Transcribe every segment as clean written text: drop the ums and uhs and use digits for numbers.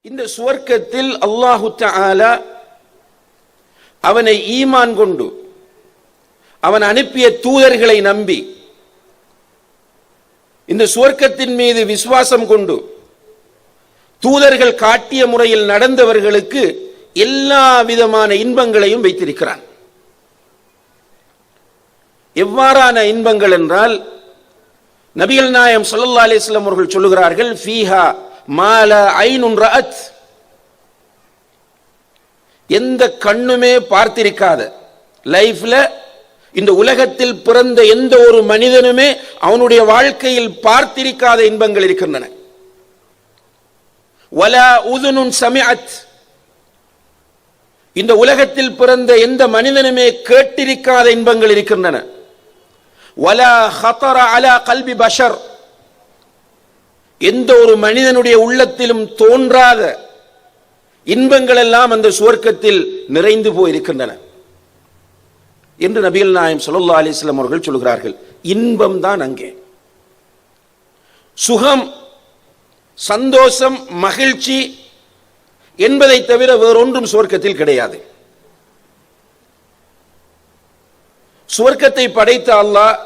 இந்த சுவர்க்கத்தில் அல்லாஹு தஆலா அவனை ஈமான் கொண்டு அவன் அனுப்பிய தூதர்களை நம்பி இந்த சுவர்க்கத்தின் மீது விசுவாசம் கொண்டு தூதர்கள் காட்டிய முறையில் நடந்தவர்களுக்கு எல்லா விதமான இன்பங்களையும் வைத்திருக்கிறான். எவ்வாறான இன்பங்கள் என்றால், நபிகள் நாயகம் ஸல்லல்லாஹு அலைஹி வஸல்லம் அவர்கள் சொல்லுகிறார்கள், ஃபீஹா மா லா ஐனுன் ரஅத், எந்த கண்ணுமே பார்த்திருக்காத, லைஃப்ல இந்த உலகத்தில் பிறந்த எந்த ஒரு மனிதனுமே அவனுடைய வாழ்க்கையில் பார்த்திருக்காத இன்பங்கள் இருக்கின்றன. வலா உதுனுன் சமிஅத், இந்த உலகத்தில் பிறந்த எந்த மனிதனுமே கேட்டிருக்காத இன்பங்கள் இருக்கின்றன. வலா ஹதர அலா கல்பி பஷர், எந்த ஒரு மனிதனுடைய உள்ளத்திலும் தோன்றாத இன்பங்கள் எல்லாம் அந்த சுவர்க்கத்தில் நிறைந்து போயிருக்கின்றன என்று நபிகள் நாயகம் ஸல்லல்லாஹு அலைஹி வஸல்லம் அவர்கள் சொல்கிறார்கள். இன்பம் தான் அங்கே. சுகம், சந்தோஷம், மகிழ்ச்சி என்பதை தவிர வேறொன்றும் சுவர்க்கத்தில் கிடையாது. சுவர்க்கத்தை படைத்த அல்லாஹ்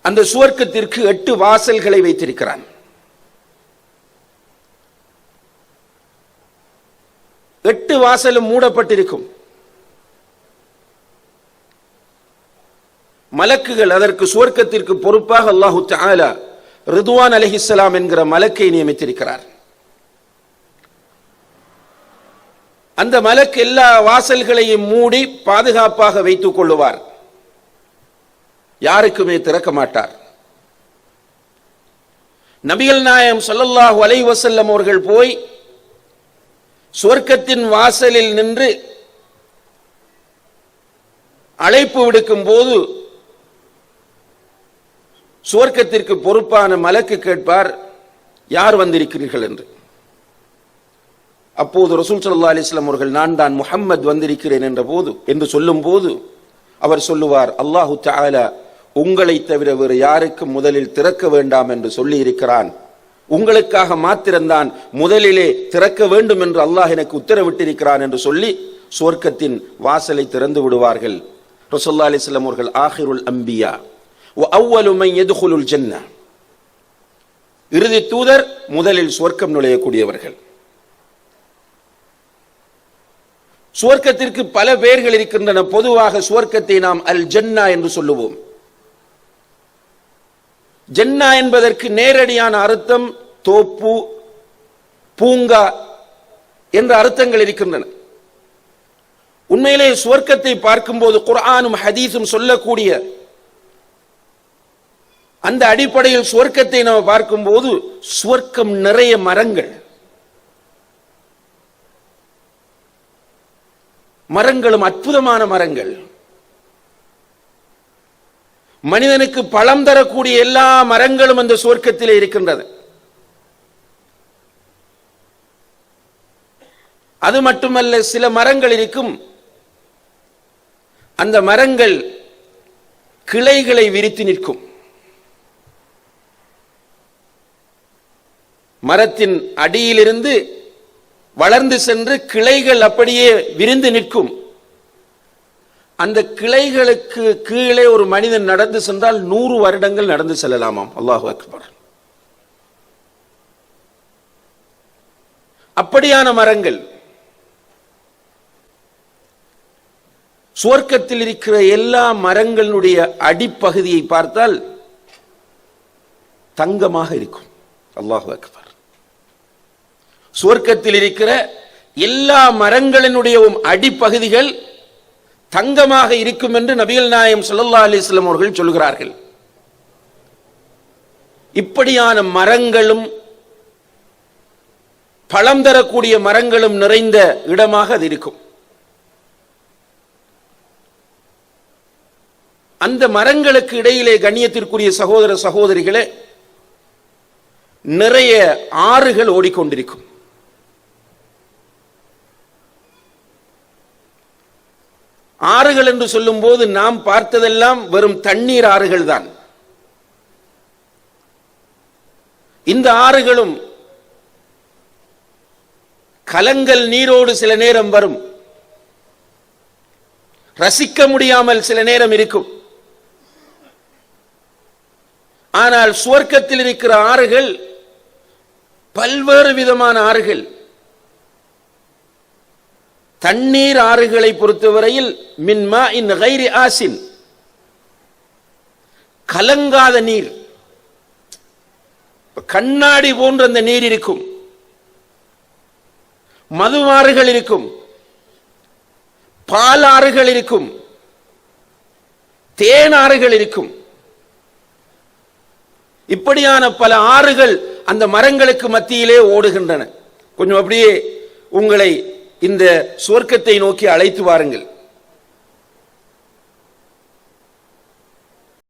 அந்த சுவர்க்கத்திற்கு 8 வாசல்களை வைத்திருக்கிறான். 8 வாசலும் மூடப்பட்டிருக்கும். மலக்குகள் அதற்கு சுவர்க்கத்திற்கு பொறுப்பாக அல்லாஹு தஆலா ரிதுவான் அலைஹிஸ்ஸலாம் என்கிற மலக்கை நியமித்திருக்கிறார். அந்த மலக்கு எல்லா வாசல்களையும் மூடி பாதுகாப்பாக வைத்துக் கொள்ளுவார். யாருக்குமே திறக்க மாட்டார். நபிகள் நாயகம் ஸல்லல்லாஹு அலைஹி வஸல்லம் அவர்கள் போய் சுவர்க்கத்தின் வாசலில் நின்று அழைப்பு விடுக்கும் போது சுவர்க்கத்திற்கு பொறுப்பான மலக்கு கேட்பார், யார் வந்திருக்கிறீர்கள் என்று. அப்போது ரசூல் ஸல்லல்லாஹு அலைஹி வஸல்லம் அவர்கள், நான் தான் முஹம்மது வந்திருக்கிறேன் என்று சொல்லும் போது அவர் சொல்லுவார், அல்லாஹு தஆலா உங்களை தவிர வேறு யாருக்கும் முதலில் திறக்க வேண்டாம் என்று சொல்லி இருக்கிறான். உங்களுக்காக மாத்திரம்தான் முதலிலே திறக்க வேண்டும் என்று அல்லாஹ் எனக்கு உத்தரவிட்டிருக்கிறான் என்று சொல்லி சுவர்க்கத்தின் வாசலை திறந்து விடுவார்கள். ரசூலுல்லாஹி அலைஹி வஸல்லம் அவர்கள் ஆகிருல் அம்பியா வ அவ்வலு மன் யதுகுலுல் ஜன்னah, இறுதி தூதர், முதலில் சுவர்க்கம் நுழையக்கூடியவர்கள். சுவர்க்கத்திற்கு பல பெயர்கள் இருக்கின்றன. பொதுவாக சுவர்க்கத்தை நாம் அல் ஜன்னா என்று சொல்லுவோம். ஜன்னா என்பதற்கு நேரடியான அர்த்தம் தோப்பு, பூங்கா என்ற அர்த்தங்கள் இருக்கின்றன. உண்மையிலே சுவர்க்கத்தை பார்க்கும்போது குர்ஆனும் ஹதீஸும் சொல்லக்கூடிய அந்த அடிப்படையில் சுவர்க்கத்தை நாம் பார்க்கும்போது சுவர்க்கம் நிறைய மரங்கள், மரங்களும் அற்புதமான மரங்கள், மனிதனுக்கு பழம் தரக்கூடிய எல்லா மரங்களும் அந்த சுவர்க்கத்திலே இருக்கின்றது. அது மட்டுமல்ல, சில மரங்கள் இருக்கும், அந்த மரங்கள் கிளைகளை விரித்து நிற்கும். மரத்தின் அடியிலிருந்து வளர்ந்து சென்று கிளைகள் அப்படியே விரிந்து நிற்கும். அந்த கிளைகளுக்கு கீழே ஒரு மனிதன் நடந்து சென்றால் 100 வருடங்கள் நடந்து செல்லலாமாம். அல்லாஹு அக்பர். அப்படியான மரங்கள். சுவர்க்கத்தில் இருக்கிற எல்லா மரங்களுடைய அடிப்பகுதியை பார்த்தால் தங்கமாக இருக்கும். அல்லாஹு அக்பர். சுவர்க்கத்தில் இருக்கிற எல்லா மரங்களினுடைய அடிப்பகுதிகள் தங்கமாக இருக்கும் என்று நபிகள் நாயகம் ஸல்லல்லாஹு அலைஹி வஸல்லம் அவர்கள் சொல்கிறார்கள். இப்படியான மரங்களும் பழம் தரக்கூடிய மரங்களும் நிறைந்த இடமாக அது இருக்கும். அந்த மரங்களுக்கு இடையிலே கண்ணியத்திற்குரிய சகோதர சகோதரிகளே, நிறைய ஆறுகள் ஓடிக்கொண்டிருக்கும். ஆறுகள் என்று சொல்லும் போது நாம் பார்த்ததெல்லாம் வெறும் தண்ணீர் ஆறுகள் தான். இந்த ஆறுகளும் கலங்கல் நீரோடு சில நேரம் வரும், ரசிக்க முடியாமல் சில நேரம் இருக்கும். ஆனால் சுவர்க்கத்தில் இருக்கிற ஆறுகள் பல்வேறு விதமான ஆறுகள். தண்ணீர் ஆறுகளை பொறுத்தவரையில் மின் மாஇன் கைரி ஆசின், கலங்காத நீர், கண்ணாடி போன்ற அந்த நீர் இருக்கும். மதுவாறுகள் இருக்கும், பாலாறுகள் இருக்கும், தேனாறுகள் இருக்கும். இப்படியான பல ஆறுகள் அந்த மரங்களுக்கு மத்தியிலே ஓடுகின்றன. கொஞ்சம் அப்படியே உங்களை இந்த சுவர்க்கத்தை நோக்கி அழைத்து வாருங்கள்.